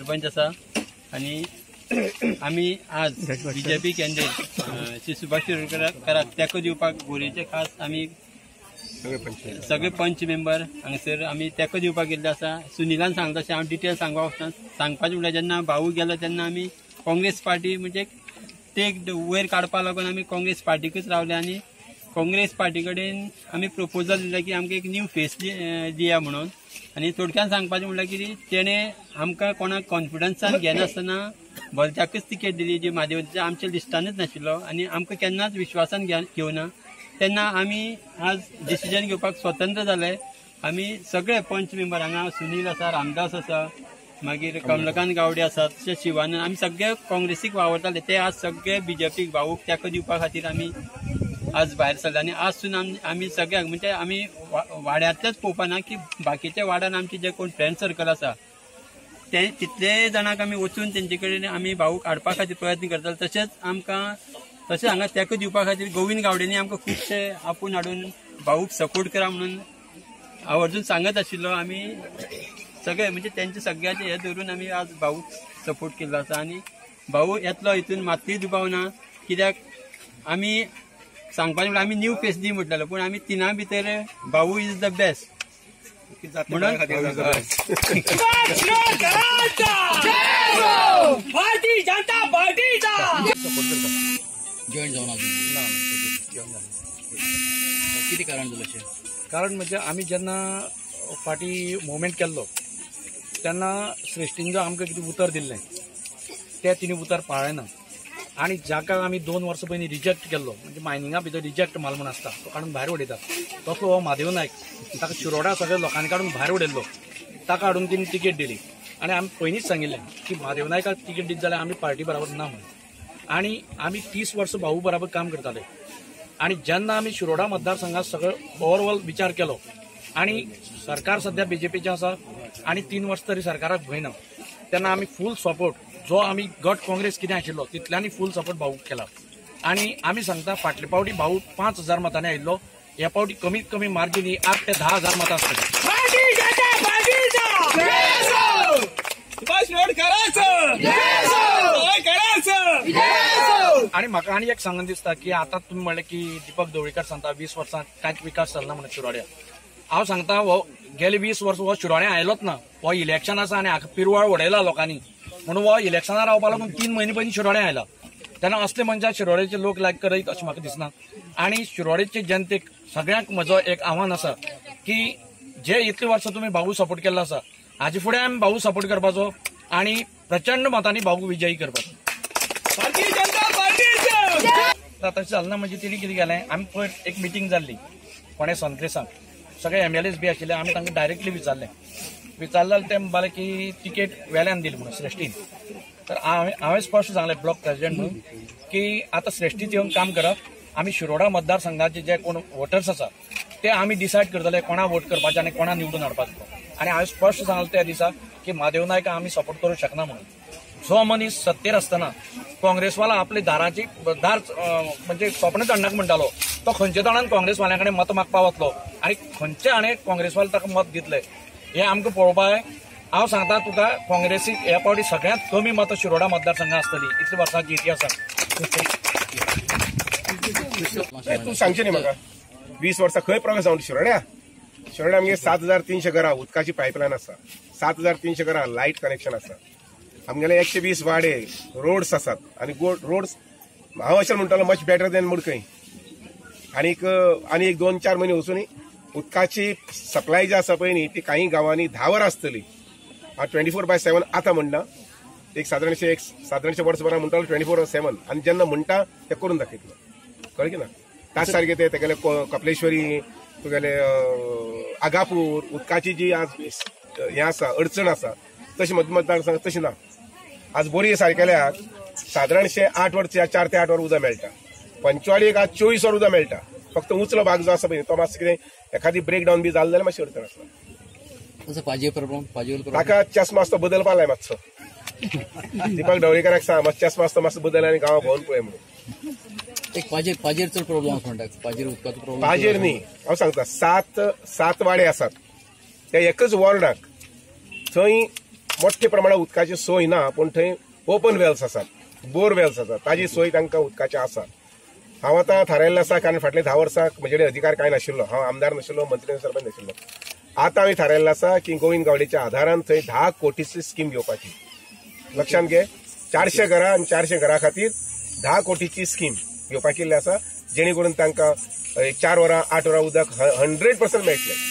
सरपंच आसा आणि आम्ही आज बीजेपी कॅन्डिडेट श्री सुभाष शिरोडकराक तेको दिवपाक बोरयेचे खास आम्ही सगळे पंच मेंबर हांगासर आम्ही तेको दिवपाक गेल्ले आसा। सुनिलान सांगता तशें हांव डिटेल सांगपाचें म्हळ्यार जेन्ना भाऊ गेलो तेन्ना आमी काँग्रेस पार्टी म्हणजे ते वयर काडपा लागून आमी काँग्रेस पार्टीकच रावले आणि काँग्रेस पार्टी कडेन आमी प्रपोजल दिलें की आमकां एक न्यू फेस दिया म्हणून। आणि थोडक्यान सांगपाचें म्हळ्यार की तेणें आमकां कोणाक कॉन्फिडन्सान घेनासतना भलत्याकच तिकेट दिली जी म्हादेवच्या आमच्या लिस्टानच नाशिल्लो आणि आमकां केन्नाच विश्वासान घेवना। तेन्ना आमी आज डिसिजन घेवपाक स्वतंत्र जाले। आमी सगळे पंच मेंबर हांगा सुनील आसा, रामदास आसा, मागीर कमलकांत गावडे आसा, तशेंच शिवानंद, आमी सगळे काँग्रेसीक वावरताले ते आज सगळे बीजेपीक भाऊक तेको दिवपा खातीर आमी आज भायर सरले। आणि आजसून आमी सगळ्याक म्हणजे आमी वाड्यांतलेच पळोवपा ना की बाकीच्या वाड्यान आमचे जे कोण फ्रेंड सर्कल आसा ते तितले जाणांक आमी वचून तेंचे कडेन आमी भाऊक हाडपा खातीर प्रयत्न करताले। तशेंच आमकां तशें हांगा तेको दिवपा खातीर गोविंद गावडेनी आमकां खुबशे आपूण हाडून भाऊक सपोर्ट करा म्हणून आवर्जून सांगत आशिल्लो। आमी सगळे म्हणजे तेंचे सगळ्याचे हे धरून आमी आज भाऊक सपोर्ट केल्लो आसा आणि भाऊ येतलो हितून मात्तूय दुबाव ना। कित्याक आमी सांगपाचें म्हळ्यार आमी न्यू फेस दी म्हटलेलो पूण आमी तिनां भितर भाऊ इज द बेस्ट म्हणून भारतीय जनता पार्टीचा जॉईन जावन किती कारण जालें अशें? कारण म्हणजे आमी जेन्ना पार्टी मुवमेंट केल्लो तेन्ना श्रेष्ठीन जो आमकां कितें उतर दिल्लें तें तिणें उतर पाळ्ळें ना आणि जाका आमी 2 वर्सां पयलीं रिजेक्ट केल्लो म्हणजे मायनिंगा भितर रिजेक्ट माल म्हूण आसता तो काडून भायर उडयता तसलो हो म्हादेव नायक ताका शिरोडा सगळ्या लोकांनी काडून भायर उडयल्लो ताका हाडून तिणें तिकेट दिली आणि आमी पयलींच सांगिल्लें की म्हादेव नायकाक तिकेट दित जाल्यार आमी पार्टी बराबर ना म्हणून। आणि आमी 30 वर्सां भाऊ बराबर काम करताले आणि जेन्ना आमी शिरोडा मतदारसंघात सगळो ओवरऑल विचार केलो आणि सरकार सध्या बीजेपीचें आसा आणि 3 वर्सां तरी सरकाराक भंय ना तेन्ना आमी फूल सपोर्ट जो आमी गट काँग्रेस कितें आशिल्लो तितल्यांनी फूल सपोर्ट भाऊक केला आणि आमी सांगता फाटले फावटी भाऊ 5000 मतांनी आयिल्लो ह्या फावटी कमीत कमी मार्जिन ही 8 ते 10,000 मतां आसतली। आणि म्हाका आनी एक सांगन दिसता की आतां तुमी म्हणलें की दीपक ढवळीकर सांगता 20 वर्सां कांयच विकास जालना म्हणून शिरोड्या। हांव सांगता हो गेले 20 वर्सां हो शिरोड्या आयलोच ना हो इलेक्शन आसा आनी हाका पिरवाळ उडयला लोकांनी म्हणून हो इलेक्शनार रावपा लागून 3 म्हयने पयलीं शिरोड्या आयला तेन्ना असले मनशाक शिरोड्याचे लोक लायक करत अशें म्हाका दिसना। आणि शिरोड्याचे जनतेक सगळ्यांक म्हजो एक आव्हान आसा की जे इतले वर्सां तुमी भाऊ सपोर्ट केल्लो आसा हाजे फुडें आमी भाऊ सपोर्ट करपाचो आणि प्रचंड मतांनी भाऊ विजयी करपाचो। तशें जालें ना म्हणजे तेणी कितें केलें आमी पयर एक मिटींग जाल्ली फोंड्या सनक्रेसाक सगळे MLAs बी आशिल्ले आमी तांकां डायरेक्टली विचारलें ते म्हणपाले की तिकेट वेल्यान दिली म्हणून श्रेष्ठीन। तर हांवें स्पश्ट सांगलें ब्लॉक प्रेसिडेंट म्हणून की आतां श्रेष्ठीत येवन काम करप आमी शिरोडा मतदारसंघाचे जे कोण वोटर्स आसा ते आमी डिसायड करतले कोणा वोट करपाचें आनी कोणा निवडून हाडपाचो। आणि हांवें स्पश्ट सांगलें त्या दिसा की म्हादेव नायका आमी सपोर्ट करूंक शकना म्हणून। जो मनीस सत्तेर आसतना काँग्रेसवाला आपले दाराची दार म्हणजे स्वप्न तोंडाक म्हणटालो तो खंयच्या तोंडान काँग्रेसवाल्या कडेन मत मागपा वतलो आणि खंयचे हाणें काँग्रेसवाले ताका मत दितले हे आमकां पळोवपाक जाय। हांव सांगता तुका काँग्रेसीक ह्या फावटी सगळ्यांत कमी मतां शिरोडा मतदारसंघात आसतली इतल्या वर्सांची इतिहासाक। तूं सांगचें न्ही म्हाका 20 वर्सां खंय प्रोग्रेस जावन शिरोड्या आमगे 7300 घरां उदकाची पायपलायन आसा 7300 घरां लायट कनेक्शन आसा आमगेले 120 वाडे रोड्स आसात आणि रोड्स हांव अशें म्हणटालो मच बेटर देन मुडकय आनी एक 2-4 म्हयने वचून उदकाची सप्लाय जी आसा पळय न्ही ती काही गांवांनी 10 वरां आसतली। हांव 24/7 आतां म्हणना एक सादारणशे वर्सभरां म्हणटालो 24/7 आनी जेन्ना म्हणटा तें करून दाखयतलो कळ्ळें की ना। ताच सारकें तेगेले कपलेश्वरी तुगेले आगापूर उदकाची जी आज हें आसा अडचण आसा तशी मतदारसंघात तशी ना। आज बोरये सारकेल्याक सादारणशे 8 वर 4 ते 8 वर उदक मेळटा पंचवाडीक आज 24 वर उदक मेळटा फक्त उंचलो भाग जो आसा पळय तो मातसो कितें एखादी ब्रेक डावन बी जालें जाल्यार मातशी अडचण आसता। पाजेल प्रॉब्लेम ताका चश्मा आसता बदलपा लाय मातसो दीपक ढवळीकराक सांग मातसो चश्मा आसता मातसो बदल आनी गांवां भोंवन पळय म्हणून। एक पाजेर चड प्रॉब्लेम म्हणटा पाजेर उदकाचो प्रॉब्लेम पाजेर न्ही हांव सांगता 7 वाडे आसात त्या एकच वॉर्डाक थंय मोठ्या प्रमाणात उदकाची सोय ना, पूण थंय ओपन वेल्स आसात, बोर वेल्स आसात, ताजी सोय तांकां उदकाची आसा. हांव आतां थारायल्लें आसा, कारण फाटले 10 वर्सां म्हजे कडेन अधिकार कांय नाशिल्लो, हांव आमदार नाशिल्लो, मंत्री सरपंच नाशिल्लो. आतां आमी थारायल्लें आसा की गोविंद गावडेच्या आधारान थंय 10 कोटीची स्कीम घेवपाची. लक्षांत घे, 400 घरां आनी 400 घरां खातीर 10 कोटीची स्कीम घेवपाक केल्ली आसा, जेणे करून तांकां 4 वरां 8 वरां उदक 100% मेळटलें.